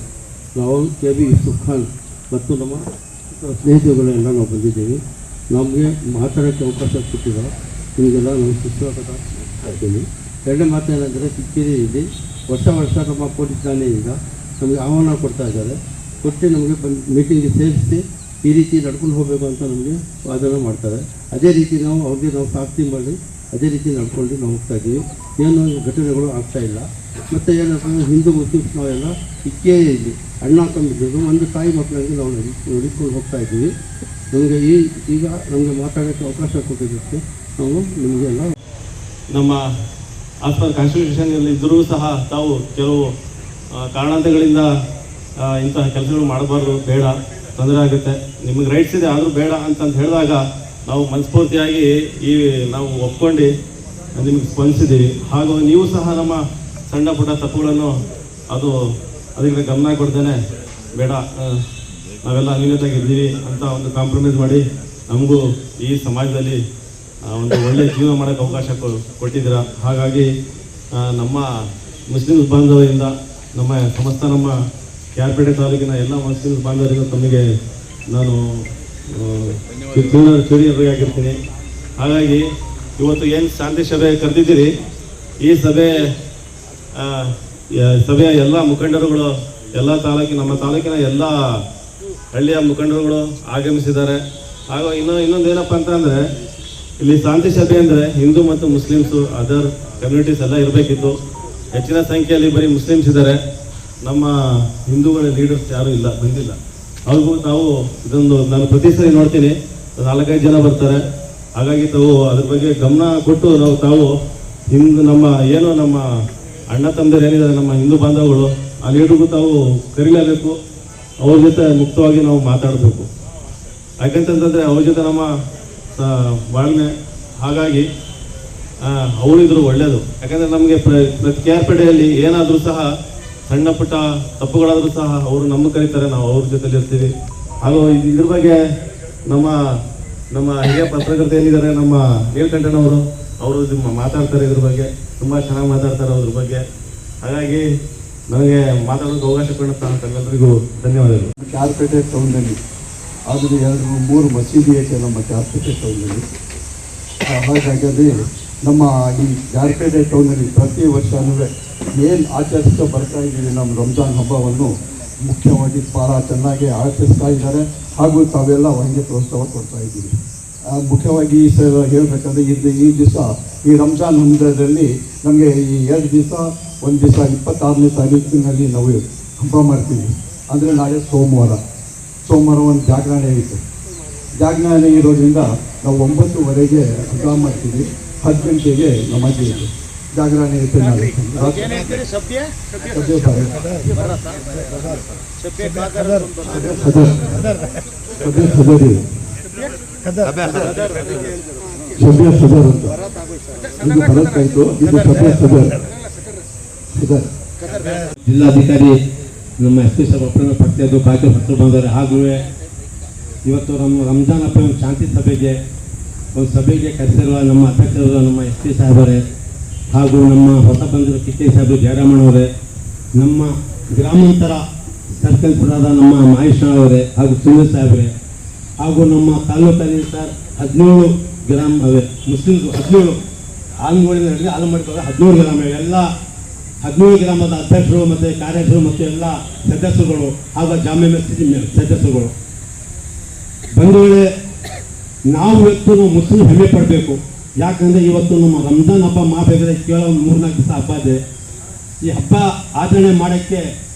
ನಾವು KB ಯೂಸುಫ್ ಖಾನ್ ಮತ್ತು ನಮ್ಮ ಸ್ನೇಹಿತರುಗಳೆಲ್ಲ ನಾವು ಬಂದಿದ್ದೀವಿ. ನಮಗೆ ಮಾತಾಡೋಕ್ಕೆ ಅವಕಾಶ ಕೊಟ್ಟಿರೋ ನಿಮಗೆಲ್ಲ ನಾವು ಸುಸ್ವಾಗತ ಮಾಡ್ತೀನಿ. ಎರಡನೇ ಮಾತೇನೆಂದರೆ, ಇಕ್ಕೇರಿಯಲ್ಲಿ ವರ್ಷ ನಮ್ಮ ಪೊಲೀಸ್ ಠಾಣೆಯಿಂದ ನಮಗೆ ಆಹ್ವಾನ ಕೊಡ್ತಾ ಇದ್ದಾರೆ. ಕೊಟ್ಟು ನಮಗೆ ಮೀಟಿಂಗ್ಗೆ ಸೇರಿಸಿ ಈ ರೀತಿ ನಡ್ಕೊಂಡು ಹೋಗಬೇಕು ಅಂತ ನಮಗೆ ವಾದನ ಮಾಡ್ತಾರೆ. ಅದೇ ರೀತಿ ಅವ್ರಿಗೆ ನಾವು ಸಾಕ್ಷಿ ಮಾಡಿ ಅದೇ ರೀತಿ ನಡ್ಕೊಂಡು ನಾವು ಹೋಗ್ತಾ ಇದ್ದೀವಿ. ಏನು ಘಟನೆಗಳು ಆಗ್ತಾಯಿಲ್ಲ. ಮತ್ತು ಏನಪ್ಪ, ಹಿಂದೂ ಮುಸ್ಲಿಮ್ಸ್ ನಾವೆಲ್ಲ ಇಕ್ಕೇರಿಯಲ್ಲಿ ಅಣ್ಣ ತಮ್ಮಿದ್ದು ಒಂದು ತಾಯಿ ಮಕ್ಕಳಿಗೆ ನಾವು ನಡೆಸ್ಕೊಂಡು ಹೋಗ್ತಾ ಇದ್ದೀವಿ. ನಮಗೆ ಈಗ ನಮಗೆ ಮಾತಾಡೋಕ್ಕೆ ಅವಕಾಶ ಕೊಟ್ಟಿದ್ದಕ್ಕೆ ನಾವು ನಿಮಗೆಲ್ಲ ನಮ್ಮ ಆಸ್ಪತ್ರೆ ಕಾನ್ಸ್ಟಿಟ್ಯೂಷನಲ್ಲಿ ಇದ್ದರೂ ಸಹ ತಾವು ಕೆಲವು ಕಾರಣಾಂತರಗಳಿಂದ ಇಂತಹ ಕೆಲಸಗಳು ಮಾಡಬಾರ್ದು, ಬೇಡ, ತೊಂದರೆ ಆಗುತ್ತೆ, ನಿಮಗೆ ರೈಟ್ಸ್ ಇದೆ ಆದರೂ ಬೇಡ ಅಂತ ಹೇಳಿದಾಗ ನಾವು ಮನಸ್ಫೂರ್ತಿಯಾಗಿ ನಾವು ಒಪ್ಕೊಂಡು ನಿಮಗೆ ಸ್ಪಂದಿಸಿದ್ದೀವಿ. ಹಾಗೂ ನೀವು ಸಹ ನಮ್ಮ ಸಣ್ಣ ಪುಟ್ಟ ತಪ್ಪುಗಳನ್ನು ಅದಕ್ಕೆ ಗಮನ ಕೊಡ್ತೇನೆ, ಬೇಡ ನಾವೆಲ್ಲ ಅನ್ಯೂನ್ಯತೆಯಾಗಿದ್ದೀವಿ ಅಂತ ಒಂದು ಕಾಂಪ್ರಮೈಸ್ ಮಾಡಿ ನಮಗೂ ಈ ಸಮಾಜದಲ್ಲಿ ಒಂದು ಒಳ್ಳೆಯ ಜೀವನ ಮಾಡೋಕ್ಕೆ ಅವಕಾಶ ಕೊಟ್ಟಿದ್ದೀರಾ. ಹಾಗಾಗಿ ನಮ್ಮ ಮುಸ್ಲಿಮ್ಸ್ ಬಾಂಧವರಿಂದ ನಮ್ಮ KRಪೇಟೆ ತಾಲೂಕಿನ ಎಲ್ಲ ಮುಸ್ಲಿಮ್ಸ್ ಬಾಂಧವರಿಂದ ತಮಗೆ ನಾನು ಚಿರಋಣಿಯಾಗಿರ್ತೀನಿ. ಹಾಗಾಗಿ ಇವತ್ತು ಏನು ಶಾಂತಿ ಸಭೆ ಕರೆದಿದ್ದೀರಿ, ಈ ಸಭೆಯ ಎಲ್ಲ ಮುಖಂಡರುಗಳು, ಎಲ್ಲ ನಮ್ಮ ತಾಲೂಕಿನ ಎಲ್ಲ ಹಳ್ಳಿಯ ಮುಖಂಡರುಗಳು ಆಗಮಿಸಿದ್ದಾರೆ. ಹಾಗೂ ಇನ್ನೊಂದು ಏನಪ್ಪ ಅಂತಂದರೆ, ಇಲ್ಲಿ ಶಾಂತಿ ಸಭೆ ಅಂದರೆ ಹಿಂದೂ ಮತ್ತು ಮುಸ್ಲಿಮ್ಸು ಅದರ್ ಕಮ್ಯುನಿಟೀಸ್ ಎಲ್ಲ ಇರಬೇಕಿತ್ತು. ಹೆಚ್ಚಿನ ಸಂಖ್ಯೆಯಲ್ಲಿ ಬರೀ ಮುಸ್ಲಿಮ್ಸ್ ಇದ್ದಾರೆ, ನಮ್ಮ ಹಿಂದೂಗಳ ಲೀಡರ್ಸ್ ಯಾರೂ ಬಂದಿಲ್ಲ. ಅವ್ರಿಗೂ ತಾವು ನಾನು ಪ್ರತಿ ಸರಿ ನೋಡ್ತೀನಿ 4-5 ಜನ ಬರ್ತಾರೆ. ಹಾಗಾಗಿ ತಾವು ಅದ್ರ ಬಗ್ಗೆ ಗಮನ ಕೊಟ್ಟು ತಾವು ನಮ್ಮ ಅಣ್ಣ ತಮ್ಮಂದಿರು ಏನಿದ್ದಾರೆ, ನಮ್ಮ ಹಿಂದೂ ಬಾಂಧವಗಳು, ಆ ಲೀಡರ್ಗೂ ತಾವು ಕರೀಲೇಬೇಕು. ಅವ್ರ ಜೊತೆ ಮುಕ್ತವಾಗಿ ನಾವು ಮಾತಾಡಬೇಕು. ಯಾಕಂತಂದರೆ ಅವ್ರ ಜೊತೆ ನಮ್ಮ ಬಾಳ್ಮೆ. ಹಾಗಾಗಿ ಅವರಿದ್ರು ಒಳ್ಳೆಯದು. ಯಾಕಂದರೆ ನಮಗೆ KRಪೇಟೆಯಲ್ಲಿ ಏನಾದರೂ ಸಹ ಸಣ್ಣ ಪುಟ್ಟ ತಪ್ಪುಗಳಾದರೂ ಸಹ ಅವರು ನಮ್ಮ ಕರೀತಾರೆ, ನಾವು ಅವ್ರ ಜೊತೆಲಿ ಇರ್ತೀವಿ. ಹಾಗೂ ಇದ್ರ ಬಗ್ಗೆ ನಮ್ಮ ಹಿರಿಯ ಪತ್ರಕರ್ತೆ ಏನಿದ್ದಾರೆ, ನಮ್ಮ ನೀಲಕಂಠನವರು, ಅವರು ಮಾತಾಡ್ತಾರೆ ಇದ್ರ ಬಗ್ಗೆ, ತುಂಬ ಚೆನ್ನಾಗಿ ಮಾತಾಡ್ತಾರೆ ಅದ್ರ ಬಗ್ಗೆ. ಹಾಗಾಗಿ ನನಗೆ ಮಾತಾಡೋಕ್ಕೆ ಅವಕಾಶ ಕೊಡುತ್ತಾ ತಮ್ಮೆಲ್ಲರಿಗೂ ಧನ್ಯವಾದಗಳು. KRಪೇಟೆ ಟೌನ್ನಲ್ಲಿ ಆದರೆ 2-3 ಮಸೀದಿ ಐತೆ ನಮ್ಮ KRಪೇಟೆ ಟೌನ್ನಲ್ಲಿ. ಹಾಗಾಗಿ ನಮ್ಮ ಈ KRಪೇಟೆ ಟೌನ್ನಲ್ಲಿ ಪ್ರತಿ ವರ್ಷವೂ ಏನು ಆಚರಿಸ್ತಾ ಬರ್ತಾ ಇದ್ದೀವಿ, ನಮ್ಮ ರಂಜಾನ್ ಹಬ್ಬವನ್ನು ಮುಖ್ಯವಾಗಿ ಭಾಳ ಚೆನ್ನಾಗಿ ಆಚರಿಸ್ತಾ ಇದ್ದಾರೆ. ಹಾಗೂ ತಾವೆಲ್ಲ ಹಂಗೆ ಪ್ರೋತ್ಸಾಹ ಕೊಡ್ತಾ ಇದ್ದೀವಿ. ಮುಖ್ಯವಾಗಿ ಈ ಸಲ ಹೇಳಬೇಕಂದ್ರೆ ಈ ದಿವಸ ಈ ರಂಜಾನ್ ಹಬ್ಬದಲ್ಲಿ ನಮಗೆ ಈ 2 ದಿವಸ, ಒಂದು ದಿವಸ 26ನೇ ತಾರೀಕಿನಲ್ಲಿ ನಾವು ಹಬ್ಬ ಮಾಡ್ತೀವಿ. ಅಂದರೆ ನಾಳೆ ಸೋಮವಾರ ಒಂದು ಜಾಗರಣೆ ಐತೆ. ಜಾಗರಣೆ ಇರೋದ್ರಿಂದ ನಾವು 9:30ಗೆ ಹಬ್ಬ ಮಾಡ್ತೀವಿ, 10 ಗಂಟೆಗೆ ನಮಾಜ್ ಇದೆ. ಜಾಗರಣೆ ಐತೆ ನಾಳೆ. ಸದರ್ ಅಂತ ಇದು ಬರತ್ತಾಯಿತು. ಇದು ಸದರ್. ಜಿಲ್ಲಾಧಿಕಾರಿ ನಮ್ಮ SP ಸಾಹೇಬ್ ಅಪ್ರಮ ಪಕ್ಷದ್ದು ಬಾಕಿ ಹೊಸರು ಬಂದರೆ. ಹಾಗೂ ಇವತ್ತು ನಮ್ಮ ರಂಜಾನ್ ಹಬ್ಬ ಒಂದು ಶಾಂತಿ ಒಂದು ಸಭೆಗೆ ಕರೆಸಿರುವ ನಮ್ಮ ಅಧ್ಯಕ್ಷರು ನಮ್ಮ SP ಸಾಹೇಬರೇ, ಹಾಗೂ ನಮ್ಮ ಹೊಸ ಬಂದಿರೋ ಕಿಚ್ಚೆ ಸಾಹೇಬರು, ಜಯರಾಮಣ್ಣವರೇ, ನಮ್ಮ ಗ್ರಾಮಾಂತರ ಸರ್ಕಲ್ ಪುರದ ನಮ್ಮ ಮಹೇಶ್ವರವರೇ, ಹಾಗೂ ಸುನೀಲ್ ಸಾಹೇಬರೇ, ಹಾಗೂ ನಮ್ಮ ತಾಲೂಕಲ್ಲಿ ಸರ್ 17 ಗ್ರಾಮ ಅವೆ ಮುಸ್ಲಿಮ್ಸು, 17 ಆಲಮಡಿ 17 ಗ್ರಾಮ, ಎಲ್ಲ 17 ಗ್ರಾಮದ ಅಧ್ಯಕ್ಷರು ಮತ್ತು ಕಾರ್ಯದರ್ಶಿಗಳು ಮತ್ತು ಎಲ್ಲ ಸದಸ್ಯರುಗಳು ಹಾಗೂ ಜಾಮೆ ಮಸೀದಿ ಸದಸ್ಯರುಗಳು ಬಂಧುಗಳೇ, ನಾವು ಇವತ್ತು ಮುಸ್ಲಿಂ ಹೆಮ್ಮೆ ಪಡಬೇಕು. ಯಾಕಂದರೆ ಇವತ್ತು ನಮ್ಮ ರಂಜಾನ್ ಹಬ್ಬ ಮಾಡಬೇಕಾದ್ರೆ ಕೇವಲ 3-4 ದಿವಸ ಹಬ್ಬ ಇದೆ. ಈ ಹಬ್ಬ ಆಚರಣೆ ಮಾಡೋಕ್ಕೆ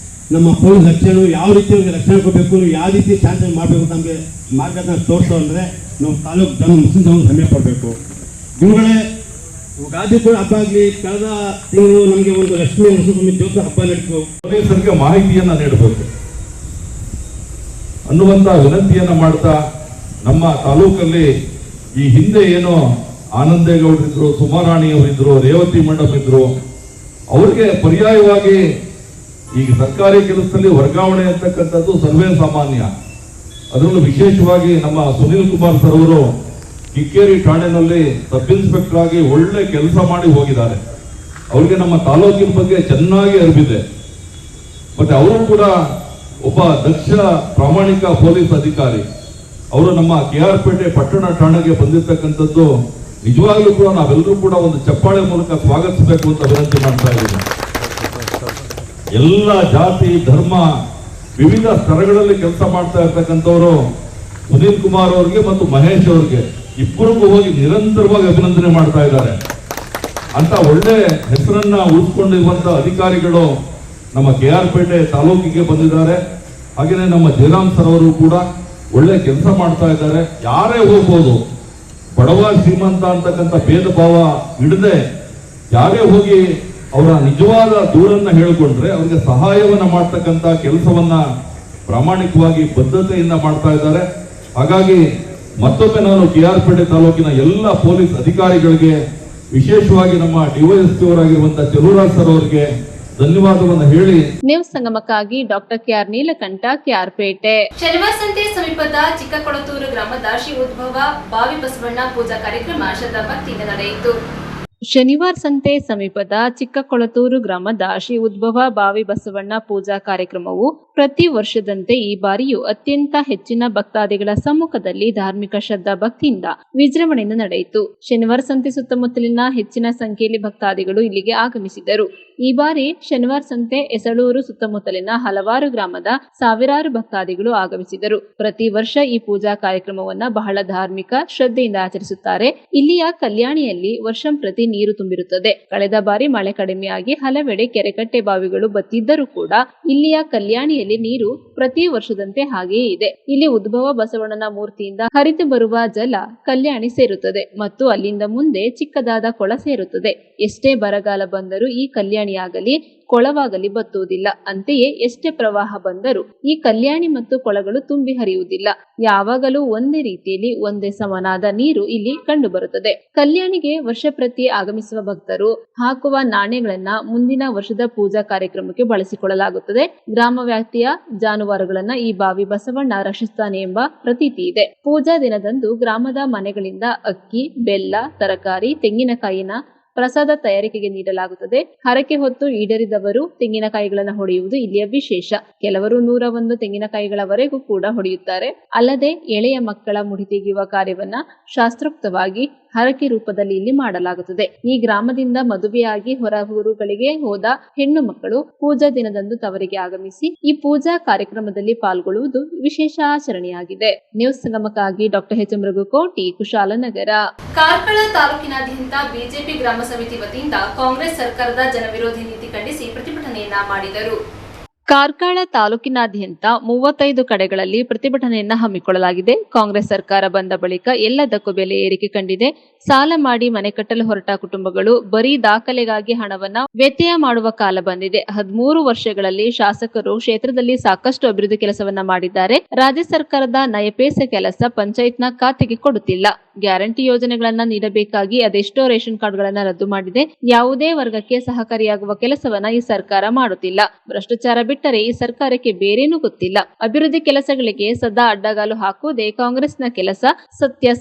ನಮ್ಮ ಪೊಲೀಸ್ ರಕ್ಷಣೆ ಯಾವ ರೀತಿ ಅವ್ರಿಗೆ ರಕ್ಷಣೆ ಕೊಡಬೇಕು, ಯಾವ ರೀತಿ ಶಾಂತಿ ಮಾಡಬೇಕು ಅಂತ ನಮಗೆ ಮಾರ್ಗದರ್ಶನ ತೋರಿಸೋ ಅಂದರೆ ನಾವು ತಾಲೂಕು ಜನ ಮುಸ್ಲಿಂ ಜನ ಹೆಮ್ಮೆ ಪಡಬೇಕು. ಗುರುಗಳೇ, ಯುಗಾದಿ ಕೂಡ ಹಬ್ಬ ಆಗಲಿ, ಕಳೆದ ತಿಂಗಳು ನಮಗೆ ಒಂದು ಲಕ್ಷ್ಮೀ ನರಸಿಂಹ ಜ್ಯೋತಿ ಹಬ್ಬ ನಡೆಯಿತು. ಪೊಲೀಸರಿಗೆ ಮಾಹಿತಿಯನ್ನು ನೀಡಬೇಕು ಅನ್ನುವಂಥ ವಿನಂತಿಯನ್ನು ಮಾಡ್ತಾ, ನಮ್ಮ ತಾಲೂಕಲ್ಲಿ ಈ ಹಿಂದೆ ಏನೋ ಆನಂದೇಗೌಡರಿದ್ರು, ಸುಮಾರಾಣಿಯವರಿದ್ರು, ರೇವತಿ ಮಂಡಪ ಇದ್ರು, ಅವ್ರಿಗೆ ಪರ್ಯಾಯವಾಗಿ ಈಗ ಸರ್ಕಾರಿ ಕೆಲಸದಲ್ಲಿ ವರ್ಗಾವಣೆ ಅಂತಕ್ಕಂಥದ್ದು ಸರ್ವೇ ಸಾಮಾನ್ಯ. ಅದರಲ್ಲೂ ವಿಶೇಷವಾಗಿ ನಮ್ಮ ಸುನೀಲ್ ಕುಮಾರ್ ಸರ್ ಅವರು ಕಿಕ್ಕೇರಿ ಠಾಣೆನಲ್ಲಿ ಸಬ್ ಇನ್ಸ್ಪೆಕ್ಟರ್ ಆಗಿ ಒಳ್ಳೆ ಕೆಲಸ ಮಾಡಿ ಹೋಗಿದ್ದಾರೆ. ಅವ್ರಿಗೆ ನಮ್ಮ ತಾಲೂಕಿನ ಬಗ್ಗೆ ಚೆನ್ನಾಗಿ ಅರಿವಿದೆ. ಮತ್ತೆ ಅವರು ಕೂಡ ಒಬ್ಬ ದಕ್ಷ ಪ್ರಾಮಾಣಿಕ ಪೊಲೀಸ್ ಅಧಿಕಾರಿ. ಅವರು ನಮ್ಮ KR ಪೇಟೆ ಪಟ್ಟಣ ಠಾಣೆಗೆ ಬಂದಿರತಕ್ಕಂಥದ್ದು ನಿಜವಾಗ್ಲೂ ಕೂಡ ನಾವೆಲ್ಲರೂ ಕೂಡ ಒಂದು ಚಪ್ಪಾಳೆ ಮೂಲಕ ಸ್ವಾಗತಿಸಬೇಕು ಅಂತ ವಿನಂತಿ ಮಾಡ್ತಾ ಇದ್ದೀನಿ. ಎಲ್ಲ ಜಾತಿ ಧರ್ಮ ವಿವಿಧ ಸ್ತರಗಳಲ್ಲಿ ಕೆಲಸ ಮಾಡ್ತಾ ಇರ್ತಕ್ಕಂಥವ್ರು ಸುನೀಲ್ ಕುಮಾರ್ ಅವ್ರಿಗೆ ಮತ್ತು ಮಹೇಶ್ ಅವ್ರಿಗೆ ಇಬ್ಬರಿಗೂ ಹೋಗಿ ನಿರಂತರವಾಗಿ ಅಭಿನಂದನೆ ಮಾಡ್ತಾ ಇದ್ದಾರೆ. ಅಂತ ಒಳ್ಳೆ ಹೆಸರನ್ನ ಉಳಿಸ್ಕೊಂಡಿರುವಂತ ಅಧಿಕಾರಿಗಳು ನಮ್ಮ KR ಪೇಟೆ ತಾಲೂಕಿಗೆ ಬಂದಿದ್ದಾರೆ. ಹಾಗೆಯೇ ನಮ್ಮ ಜಯರಾಮ್ ಸರ್ ಅವರು ಕೂಡ ಒಳ್ಳೆ ಕೆಲಸ ಮಾಡ್ತಾ ಇದ್ದಾರೆ. ಯಾರೇ ಹೋಗ್ಬೋದು, ಬಡವ ಶ್ರೀಮಂತ ಅಂತಕ್ಕಂಥ ಭೇದ ಭಾವ ಇಡದೆ ಯಾರೇ ಹೋಗಿ ಅವರ ನಿಜವಾದ ದೂರನ್ನ ಹೇಳಿಕೊಂಡ್ರೆ ಅವ್ರಿಗೆ ಸಹಾಯವನ್ನ ಮಾಡ್ತಕ್ಕಂಥ ಕೆಲಸವನ್ನ ಪ್ರಾಮಾಣಿಕವಾಗಿ ಬದ್ಧತೆಯಿಂದ ಮಾಡ್ತಾ ಇದ್ದಾರೆ. ಹಾಗಾಗಿ ಮತ್ತೊಮ್ಮೆ ನಾನು KR ಪೇಟೆ ತಾಲೂಕಿನ ಎಲ್ಲ ಪೊಲೀಸ್ ಅಧಿಕಾರಿಗಳಿಗೆ, ವಿಶೇಷವಾಗಿ ನಮ್ಮ DYSP ಅವರಾಗಿರುವಂತಹ ಚಲುವರಾಜ್ ಸರ್ ಅವರಿಗೆ ಧನ್ಯವಾದವನ್ನು ಹೇಳಿ ನ್ಯೂಸ್ ಸಂಗಮಕ್ಕಾಗಿ doctor KR Neelakanta, KR Pete. ಶನಿವಾರ ಸಂತೆ ಸಮೀಪದ ಚಿಕ್ಕಕೊಳತೂರು ಗ್ರಾಮದ ಶ್ರೀ ಉದ್ಭವ ಬಾವಿ ಬಸವಣ್ಣ ಪೂಜಾ ಕಾರ್ಯಕ್ರಮ ಶ್ರದ್ಧಾಭಕ್ತಿಯಿಂದ ನಡೆಯಿತು. ಶನಿವಾರ ಸಂತೆ ಸಮೀಪದ ಚಿಕ್ಕಕೊಳತೂರು ಗ್ರಾಮದ ಶ್ರೀ ಉದ್ಭವ ಬಾವಿ ಬಸವಣ್ಣ ಪೂಜಾ ಕಾರ್ಯಕ್ರಮವು ಪ್ರತಿ ವರ್ಷದಂತೆ ಈ ಬಾರಿಯೂ ಅತ್ಯಂತ ಹೆಚ್ಚಿನ ಭಕ್ತಾದಿಗಳ ಸಮ್ಮುಖದಲ್ಲಿ ಧಾರ್ಮಿಕ ಶ್ರದ್ಧಾ ಭಕ್ತಿಯಿಂದ ವಿಜೃಂಭಣೆಯಿಂದ ನಡೆಯಿತು. ಶನಿವಾರ ಸಂತೆ ಸುತ್ತಮುತ್ತಲಿನ ಹೆಚ್ಚಿನ ಸಂಖ್ಯೆಯಲ್ಲಿ ಭಕ್ತಾದಿಗಳು ಇಲ್ಲಿಗೆ ಆಗಮಿಸಿದರು. ಈ ಬಾರಿ ಶನಿವಾರ ಸಂತೆ ಎಸಳೂರು ಸುತ್ತಮುತ್ತಲಿನ ಹಲವಾರು ಗ್ರಾಮದ ಸಾವಿರಾರು ಭಕ್ತಾದಿಗಳು ಆಗಮಿಸಿದರು. ಪ್ರತಿ ವರ್ಷ ಈ ಪೂಜಾ ಕಾರ್ಯಕ್ರಮವನ್ನ ಬಹಳ ಧಾರ್ಮಿಕ ಶ್ರದ್ಧೆಯಿಂದ ಆಚರಿಸುತ್ತಾರೆ. ಇಲ್ಲಿಯ ಕಲ್ಯಾಣಿಯಲ್ಲಿ ವರ್ಷಂಪ್ರತಿ ನೀರು ತುಂಬಿರುತ್ತದೆ. ಕಳೆದ ಬಾರಿ ಮಳೆ ಕಡಿಮೆಯಾಗಿ ಹಲವೆಡೆ ಕೆರೆಕಟ್ಟೆ ಬಾವಿಗಳು ಬತ್ತಿದ್ದರೂ ಕೂಡ ಇಲ್ಲಿಯ ಕಲ್ಯಾಣಿಯಲ್ಲಿ ನೀರು ಪ್ರತಿ ವರ್ಷದಂತೆ ಹಾಗೆಯೇ ಇದೆ. ಇಲ್ಲಿ ಉದ್ಭವ ಬಸವಣ್ಣನ ಮೂರ್ತಿಯಿಂದ ಹರಿದು ಬರುವ ಜಲ ಕಲ್ಯಾಣಿ ಸೇರುತ್ತದೆ ಮತ್ತು ಅಲ್ಲಿಂದ ಮುಂದೆ ಚಿಕ್ಕದಾದ ಕೊಳ ಸೇರುತ್ತದೆ. ಎಷ್ಟೇ ಬರಗಾಲ ಬಂದರೂ ಈ ಕಲ್ಯಾಣಿಯಾಗಲಿ ಕೊಳವಾಗಲಿ ಬತ್ತುವುದಿಲ್ಲ. ಅಂತೆಯೇ ಎಷ್ಟೇ ಪ್ರವಾಹ ಬಂದರೂ ಈ ಕಲ್ಯಾಣಿ ಮತ್ತು ಕೊಳಗಳು ತುಂಬಿ ಹರಿಯುವುದಿಲ್ಲ. ಯಾವಾಗಲೂ ಒಂದೇ ರೀತಿಯಲ್ಲಿ ಒಂದೇ ಸಮನಾದ ನೀರು ಇಲ್ಲಿ ಕಂಡು ಬರುತ್ತದೆ. ಕಲ್ಯಾಣಿಗೆ ವರ್ಷ ಪ್ರತಿ ಆಗಮಿಸುವ ಭಕ್ತರು ಹಾಕುವ ನಾಣ್ಯಗಳನ್ನ ಮುಂದಿನ ವರ್ಷದ ಪೂಜಾ ಕಾರ್ಯಕ್ರಮಕ್ಕೆ ಬಳಸಿಕೊಳ್ಳಲಾಗುತ್ತದೆ. ಗ್ರಾಮ ವ್ಯಾಪ್ತಿಯ ಜಾನುವಾರುಗಳನ್ನ ಈ ಬಾವಿ ಬಸವಣ್ಣ ರಕ್ಷಿಸುತ್ತಾನೆ ಎಂಬ ಪ್ರತೀತಿ ಇದೆ. ಪೂಜಾ ದಿನದಂದು ಗ್ರಾಮದ ಮನೆಗಳಿಂದ ಅಕ್ಕಿ, ಬೆಲ್ಲ, ತರಕಾರಿ, ತೆಂಗಿನಕಾಯಿನ ಪ್ರಸಾದ ತಯಾರಿಕೆಗೆ ನೀಡಲಾಗುತ್ತದೆ. ಹರಕೆ ಹೊತ್ತು ಈಡೇರಿದವರು ತೆಂಗಿನಕಾಯಿಗಳನ್ನು ಹೊಡೆಯುವುದು ಇಲ್ಲಿಯ ವಿಶೇಷ. ಕೆಲವರು 101 ತೆಂಗಿನಕಾಯಿಗಳವರೆಗೂ ಕೂಡ ಹೊಡೆಯುತ್ತಾರೆ. ಅಲ್ಲದೆ ಎಳೆಯ ಮಕ್ಕಳ ಮುಡಿ ತೆಗೆಯುವ ಕಾರ್ಯವನ್ನ ಶಾಸ್ತ್ರೋಕ್ತವಾಗಿ ಹರಕೆ ರೂಪದಲ್ಲಿ ಇಲ್ಲಿ ಮಾಡಲಾಗುತ್ತದೆ. ಈ ಗ್ರಾಮದಿಂದ ಮದುವೆಯಾಗಿ ಹೊರ ಊರುಗಳಿಗೆ ಹೋದ ಹೆಣ್ಣು ಮಕ್ಕಳು ಪೂಜಾ ದಿನದಂದು ತವರಿಗೆ ಆಗಮಿಸಿ ಈ ಪೂಜಾ ಕಾರ್ಯಕ್ರಮದಲ್ಲಿ ಪಾಲ್ಗೊಳ್ಳುವುದು ವಿಶೇಷ ಆಚರಣೆಯಾಗಿದೆ. ನ್ಯೂಸ್ ಸಂಗಮಕ್ಕಾಗಿ ಡಾಕ್ಟರ್ H. ಮೃಗುಕೋಟಿ, ಕುಶಾಲನಗರ. ಕಾರ್ಕಳ ತಾಲೂಕಿನಾದ್ಯಂತ ಬಿಜೆಪಿ ಗ್ರಾಮ ಸಮಿತಿ ವತಿಯಿಂದ ಕಾಂಗ್ರೆಸ್ ಸರ್ಕಾರದ ಜನವಿರೋಧಿ ನೀತಿ ಖಂಡಿಸಿ ಪ್ರತಿಭಟನೆಯನ್ನ ಮಾಡಿದರು. ಕಾರ್ಕಳ ತಾಲೂಕಿನಾದ್ಯಂತ 35 ಕಡೆಗಳಲ್ಲಿ ಪ್ರತಿಭಟನೆಯನ್ನ ಹಮ್ಮಿಕೊಳ್ಳಲಾಗಿದೆ. ಕಾಂಗ್ರೆಸ್ ಸರ್ಕಾರ ಬಂದ ಬಳಿಕ ಎಲ್ಲದಕ್ಕೂ ಬೆಲೆ ಏರಿಕೆ ಕಂಡಿದೆ. ಸಾಲ ಮಾಡಿ ಮನೆ ಕಟ್ಟಲು ಹೊರಟ ಕುಟುಂಬಗಳು ಬರೀ ದಾಖಲೆಗಾಗಿ ಹಣವನ್ನ ವ್ಯತ್ಯಯ ಮಾಡುವ ಕಾಲ ಬಂದಿದೆ. 13 ವರ್ಷಗಳಲ್ಲಿ ಶಾಸಕರು ಕ್ಷೇತ್ರದಲ್ಲಿ ಸಾಕಷ್ಟು ಅಭಿವೃದ್ಧಿ ಕೆಲಸವನ್ನ ಮಾಡಿದ್ದಾರೆ. ರಾಜ್ಯ ಸರ್ಕಾರದ ನಯಪೇಸ ಕೆಲಸ ಪಂಚಾಯತ್ನ ಖಾತೆಗೆ ಕೊಡುತ್ತಿಲ್ಲ. ಗ್ಯಾರಂಟಿ ಯೋಜನೆಗಳನ್ನ ನೀಡಬೇಕಾಗಿ ಅದೆಷ್ಟೋ ರೇಷನ್ ಕಾರ್ಡ್ಗಳನ್ನ ರದ್ದು ಮಾಡಿದೆ. ಯಾವುದೇ ವರ್ಗಕ್ಕೆ ಸಹಕಾರಿಯಾಗುವ ಕೆಲಸವನ್ನ ಈ ಸರ್ಕಾರ ಮಾಡುತ್ತಿಲ್ಲ. ಭ್ರಷ್ಟಾಚಾರ ಬಿಟ್ಟರೆ ಈ ಸರ್ಕಾರಕ್ಕೆ ಬೇರೇನೂ ಗೊತ್ತಿಲ್ಲ. ಅಭಿವೃದ್ಧಿ ಕೆಲಸಗಳಿಗೆ ಸದಾ ಅಡ್ಡಗಾಲು ಹಾಕುವುದೇ ಕಾಂಗ್ರೆಸ್ನ ಕೆಲಸ.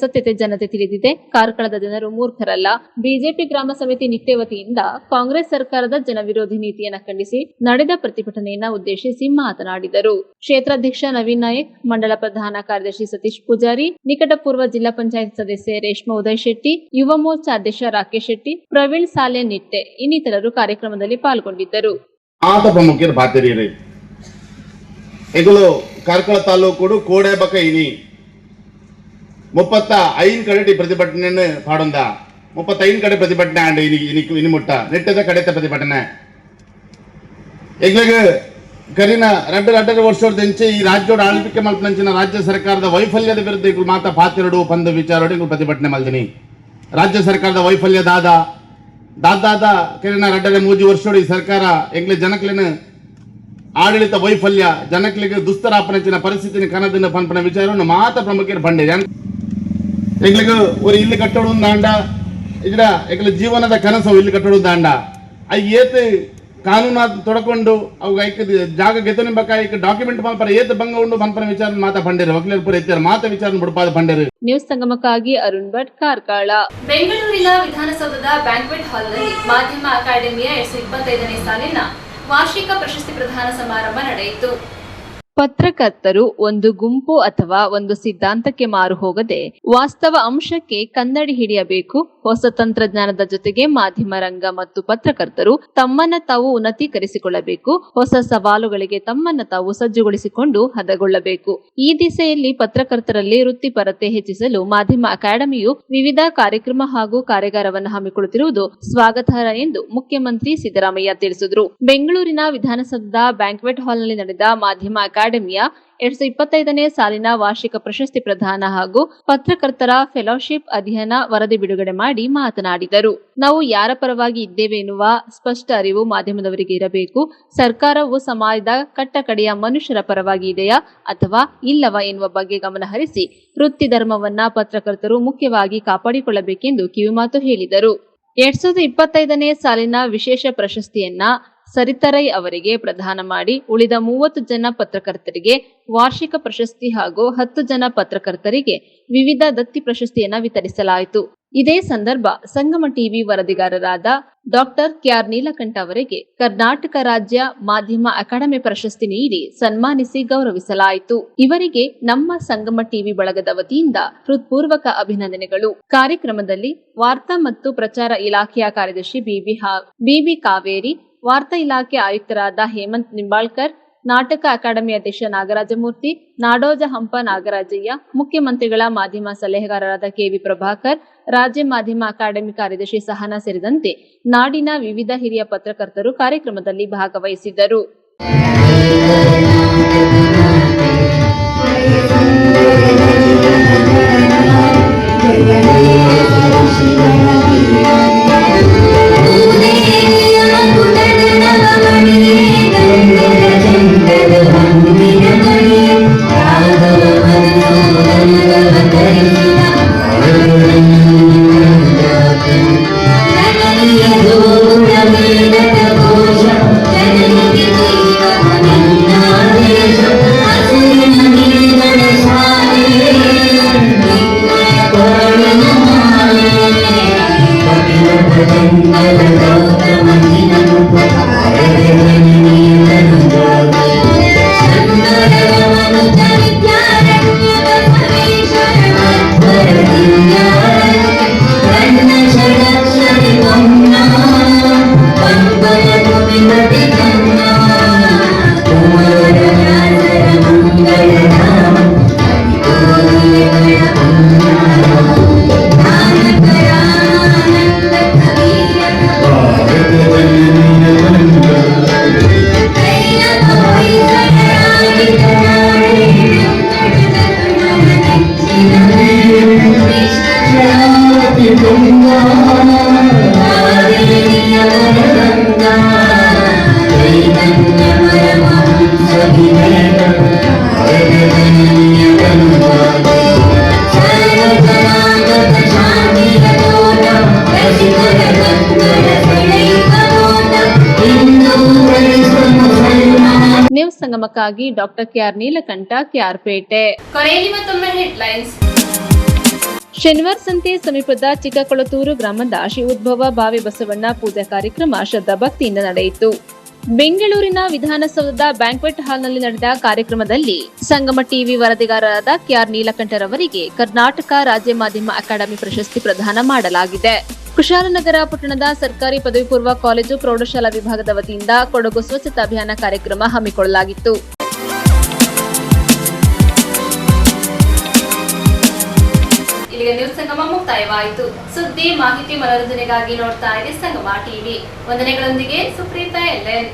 ಸತ್ಯತೆ ಜನತೆ ತಿಳಿದಿದೆ. ಕಾರ್ಕಳದ ಜನರು ಮೂರ್ಖರಲ್ಲ. ಬಿಜೆಪಿ ಗ್ರಾಮ ಸಮಿತಿ ನಿಟ್ಟೆ ವತಿಯಿಂದ ಕಾಂಗ್ರೆಸ್ ಸರ್ಕಾರದ ಜನವಿರೋಧಿ ನೀತಿಯನ್ನ ಖಂಡಿಸಿ ನಡೆದ ಪ್ರತಿಭಟನೆಯನ್ನ ಉದ್ದೇಶಿಸಿ ಮಾತನಾಡಿದರು. ಕ್ಷೇತ್ರಾಧ್ಯಕ್ಷ ನವೀನ್ ನಾಯಕ್, ಮಂಡಲ ಪ್ರಧಾನ ಕಾರ್ಯದರ್ಶಿ ಸತೀಶ್ ಪೂಜಾರಿ, ನಿಕಟಪೂರ್ವ ಜಿಲ್ಲಾ ಪಂಚಾಯತ್ ಸದಸ್ಯೆ ರೇಷ್ಮಾ ಉದಯ್ ಶೆಟ್ಟಿ, ಯುವ ಮೋರ್ಚಾ ಅಧ್ಯಕ್ಷ ರಾಕೇಶ್ ಶೆಟ್ಟಿ, ಪ್ರವೀಣ್ ಸಾಲೆ ನಿಟ್ಟೆ ಇನ್ನಿತರರು ಕಾರ್ಯಕ್ರಮದಲ್ಲಿ ಪಾಲ್ಗೊಂಡಿದ್ದರು. ಆತ ಪ್ರಮುಖರು ಬಾತಿರಿ ಎಗಳು ಕಾರ್ಕಳ ತಾಲೂಕು ಕೋಡೆ ಬಕ ಇನಿ 35 ಕಡೆ ಪ್ರತಿಭಟನೆ ಪಾಡೊಂದ 35 ಕಡೆ ಪ್ರತಿಭಟನೆ ಆಂಡ ಇನಿ ಮುಟ್ಟ ನೆಟ್ಟದ ಕಡೆತ ಪ್ರತಿಭಟನೆ ಎಗ್ಲಗೆ ಕರಿನ 2 ವರ್ಷದಿಂದ ಈ ರಾಜ್ಯದ ಆಳ್ವಿಕೆ ಮಲ್ಪಂಚಿನ ರಾಜ್ಯ ಸರ್ಕಾರದ ವೈಫಲ್ಯದ ವಿರುದ್ಧ ಇಗಳು ಮಾತಾ ಪಾತಿರಡು ಬಂದ ವಿಚಾರಡು ಇಗಳು ಪ್ರತಿಭಟನೆ ಮಲ್ದಿನಿ. ರಾಜ್ಯ ಸರ್ಕಾರದ ವೈಫಲ್ಯ ದಾದಾದ ಕರಿನ 2 ವರ್ಷೋಡು ಈ ಸರ್ಕಾರ ಎಂಗ್ಲೆ ಜನಕ್ಲಿನ ಆಡಳಿತ ವೈಫಲ್ಯ ಜನಕ್ಲಿಗೆ ದುಸ್ತರಾಪನಚಿನ ಪರಿಸ್ಥಿತಿನ ಕನದಿನ ಪನ್ಪನ ವಿಚಾರವನ್ನು ಮಾತ ಪ್ರಮುಖರು ಬಂಡೆ ಎಗ್ಲಿಗೆ ಒಂದು ಇಲ್ಲಿ ಕಟ್ಟೋಡು ದಾಂಡ ಇದ್ರ ಎಗ್ಲ ಜೀವನದ ಕನಸು ಇಲ್ಲಿ ಕಟ್ಟೋಡು ದಾಂಡ ಏತ್ ಕಾನೂನು ತೊಡಕೊಂಡು ಅವು ಜಾಗ ಗೆತನಿಂಬಕಾಯಿ ಡಾಕ್ಯುಮೆಂಟ್ ಮಲ್ಪರ ಏತ್ ಭಂಗ ಉಂಡು ಮಲ್ಪನ ವಿಚಾರ ಮಾತಾ ಪಂಡೇರು ವಕೀಲರು ಪುರ ಎತ್ತರ ಮಾತಾ ವಿಚಾರ ಬಿಡಪಾದ ಪಂಡೇರು. ನ್ಯೂಸ್ ಸಂಗಮಕ್ಕಾಗಿ ಅರುಣ್ ಭಟ್, ಕಾರ್ಕಳ. ಬೆಂಗಳೂರಿನ ವಿಧಾನಸೌಧದ ಬ್ಯಾಂಕ್ವೆಟ್ ಹಾಲ್ನಲ್ಲಿ ಮಾಧ್ಯಮ ಅಕಾಡೆಮಿಯ 2025ನೇ ಸಾಲಿನ ವಾರ್ಷಿಕ ಪ್ರಶಸ್ತಿ ಪ್ರದಾನ ಸಮಾರಂಭ ನಡೆಯಿತು. ಪತ್ರಕರ್ತರು ಒಂದು ಗುಂಪು ಅಥವಾ ಒಂದು ಸಿದ್ಧಾಂತಕ್ಕೆ ಮಾರು ಹೋಗದೆ ವಾಸ್ತವ ಅಂಶಕ್ಕೆ ಕನ್ನಡಿ ಹಿಡಿಯಬೇಕು. ಹೊಸ ತಂತ್ರಜ್ಞಾನದ ಜೊತೆಗೆ ಮಾಧ್ಯಮ ರಂಗ ಮತ್ತು ಪತ್ರಕರ್ತರು ತಮ್ಮನ್ನ ತಾವು ಉನ್ನತೀಕರಿಸಿಕೊಳ್ಳಬೇಕು. ಹೊಸ ಸವಾಲುಗಳಿಗೆ ತಮ್ಮನ್ನ ತಾವು ಸಜ್ಜುಗೊಳಿಸಿಕೊಂಡು ಹದಗೊಳ್ಳಬೇಕು. ಈ ದಿಸೆಯಲ್ಲಿ ಪತ್ರಕರ್ತರಲ್ಲಿ ವೃತ್ತಿಪರತೆ ಹೆಚ್ಚಿಸಲು ಮಾಧ್ಯಮ ಅಕಾಡೆಮಿಯು ವಿವಿಧ ಕಾರ್ಯಕ್ರಮ ಹಾಗೂ ಕಾರ್ಯಾಗಾರವನ್ನು ಹಮ್ಮಿಕೊಳ್ಳುತ್ತಿರುವುದು ಸ್ವಾಗತಾರ್ಹ ಎಂದು ಮುಖ್ಯಮಂತ್ರಿ ಸಿದ್ದರಾಮಯ್ಯ ತಿಳಿಸಿದರು. ಬೆಂಗಳೂರಿನ ವಿಧಾನಸೌಧದ ಬ್ಯಾಂಕ್ವೆಟ್ ಹಾಲ್ನಲ್ಲಿ ನಡೆದ ಮಾಧ್ಯಮ ಅಕಾಡೆಮಿಯ 2025ನೇ ಸಾಲಿನ ವಾರ್ಷಿಕ ಪ್ರಶಸ್ತಿ ಪ್ರದಾನ ಹಾಗೂ ಪತ್ರಕರ್ತರ ಫೆಲೋಶಿಪ್ ಅಧ್ಯಯನ ವರದಿ ಬಿಡುಗಡೆ ಮಾಡಿ ಮಾತನಾಡಿದರು. ನಾವು ಯಾರ ಪರವಾಗಿ ಇದ್ದೇವೆ ಎನ್ನುವ ಸ್ಪಷ್ಟ ಅರಿವು ಮಾಧ್ಯಮದವರಿಗೆ ಇರಬೇಕು. ಸರ್ಕಾರವು ಸಮಾಜದ ಕಟ್ಟಕಡೆಯ ಮನುಷ್ಯರ ಪರವಾಗಿ ಇದೆಯಾ ಅಥವಾ ಇಲ್ಲವಾ ಎನ್ನುವ ಬಗ್ಗೆ ಗಮನಹರಿಸಿ ವೃತ್ತಿ ಧರ್ಮವನ್ನ ಪತ್ರಕರ್ತರು ಮುಖ್ಯವಾಗಿ ಕಾಪಾಡಿಕೊಳ್ಳಬೇಕೆಂದು ಕಿವಿಮಾತು ಹೇಳಿದರು. 2025ನೇ ಸಾಲಿನ ವಿಶೇಷ ಪ್ರಶಸ್ತಿಯನ್ನ ಸರಿತರೈ ಅವರಿಗೆ ಪ್ರದಾನ ಮಾಡಿ ಉಳಿದ 30 ಜನ ಪತ್ರಕರ್ತರಿಗೆ ವಾರ್ಷಿಕ ಪ್ರಶಸ್ತಿ ಹಾಗೂ 10 ಜನ ಪತ್ರಕರ್ತರಿಗೆ ವಿವಿಧ ದತ್ತಿ ಪ್ರಶಸ್ತಿಯನ್ನ ವಿತರಿಸಲಾಯಿತು. ಇದೇ ಸಂದರ್ಭ ಸಂಗಮ ಟಿವಿ ವರದಿಗಾರರಾದ ಡಾಕ್ಟರ್ ಕೆಆರ್ ನೀಲಕಂಠ ಅವರಿಗೆ ಕರ್ನಾಟಕ ರಾಜ್ಯ ಮಾಧ್ಯಮ ಅಕಾಡೆಮಿ ಪ್ರಶಸ್ತಿ ನೀಡಿ ಸನ್ಮಾನಿಸಿ ಗೌರವಿಸಲಾಯಿತು. ಇವರಿಗೆ ನಮ್ಮ ಸಂಗಮ ಟಿವಿ ಬಳಗದ ವತಿಯಿಂದ ಹೃತ್ಪೂರ್ವಕ ಅಭಿನಂದನೆಗಳು. ಕಾರ್ಯಕ್ರಮದಲ್ಲಿ ವಾರ್ತಾ ಮತ್ತು ಪ್ರಚಾರ ಇಲಾಖೆಯ ಕಾರ್ಯದರ್ಶಿ ಬಿಬಿ ಕಾವೇರಿ, ವಾರ್ತಾ ಇಲಾಖೆ ಆಯುಕ್ತರಾದ ಹೇಮಂತ್ ನಿಂಬಾಳ್ಕರ್, ನಾಟಕ ಅಕಾಡೆಮಿ ಅಧ್ಯಕ್ಷ ನಾಗರಾಜಮೂರ್ತಿ, ನಾಡೋಜ ಹಂಪ ನಾಗರಾಜಯ್ಯ, ಮುಖ್ಯಮಂತ್ರಿಗಳ ಮಾಧ್ಯಮ ಸಲಹೆಗಾರರಾದ ಕೆವಿ ಪ್ರಭಾಕರ್, ರಾಜ್ಯ ಮಾಧ್ಯಮ ಅಕಾಡೆಮಿ ಕಾರ್ಯದರ್ಶಿ ಸಹನಾ ಸೇರಿದಂತೆ ನಾಡಿನ ವಿವಿಧ ಹಿರಿಯ ಪತ್ರಕರ್ತರು ಕಾರ್ಯಕ್ರಮದಲ್ಲಿ ಭಾಗವಹಿಸಿದ್ದರು. ನ್ಯೂಸ್ ಸಂಗಮಕ್ಕಾಗಿ ಡಾಕ್ಟರ್ ಕೆಆರ್ ನೀಲಕಂಠ, ಕೆಆರ್ಪೇಟೆ. ಕೊನೆಯಲ್ಲಿ ಮತ್ತೊಮ್ಮೆ ಹೆಡ್ಲೈನ್ಸ್. ಶನಿವಾರ ಸಂತೆ ಸಮೀಪದ ಚಿಕ್ಕಕೊಳತೂರು ಗ್ರಾಮದ ಶ್ರೀ ಉದ್ಭವ ಬಾವಿ ಬಸವಣ್ಣ ಪೂಜಾ ಕಾರ್ಯಕ್ರಮ ಶ್ರದ್ಧಾಭಕ್ತಿಯಿಂದ ನಡೆಯಿತು. ಬೆಂಗಳೂರಿನ ವಿಧಾನಸೌಧದ ಬ್ಯಾಂಕ್ವೆಟ್ ಹಾಲ್ನಲ್ಲಿ ನಡೆದ ಕಾರ್ಯಕ್ರಮದಲ್ಲಿ ಸಂಗಮ ಟಿವಿ ವರದಿಗಾರರಾದ ಕೆಆರ್ ನೀಲಕಂಠರವರಿಗೆ ಕರ್ನಾಟಕ ರಾಜ್ಯ ಮಾಧ್ಯಮ ಅಕಾಡೆಮಿ ಪ್ರಶಸ್ತಿ ಪ್ರದಾನ ಮಾಡಲಾಗಿದೆ. ಕುಶಾಲನಗರ ಪಟ್ಟಣದ ಸರ್ಕಾರಿ ಪದವಿ ಪೂರ್ವ ಕಾಲೇಜು ಪ್ರೌಢಶಾಲಾ ವಿಭಾಗದ ವತಿಯಿಂದ ಕೊಡಗು ಸ್ವಚ್ಛತಾ ಅಭಿಯಾನ ಕಾರ್ಯಕ್ರಮ ಹಮ್ಮಿಕೊಳ್ಳಲಾಗಿತ್ತು. ಇಲ್ಲಿಗೆ ನ್ಯೂಸ್ ಸಂಗಮ ಮುಕ್ತಾಯವಾಯಿತು. ಸುದ್ದಿ, ಮಾಹಿತಿ, ಮನೋರಂಜನೆಗಾಗಿ ನೋಡ್ತಾ ಇರಿ ಸಂಗಮ ಟಿವಿ. ವಂದನೆಗಳೊಂದಿಗೆ ಸುಪ್ರೀತಾ ಎಲ್ಎನ್.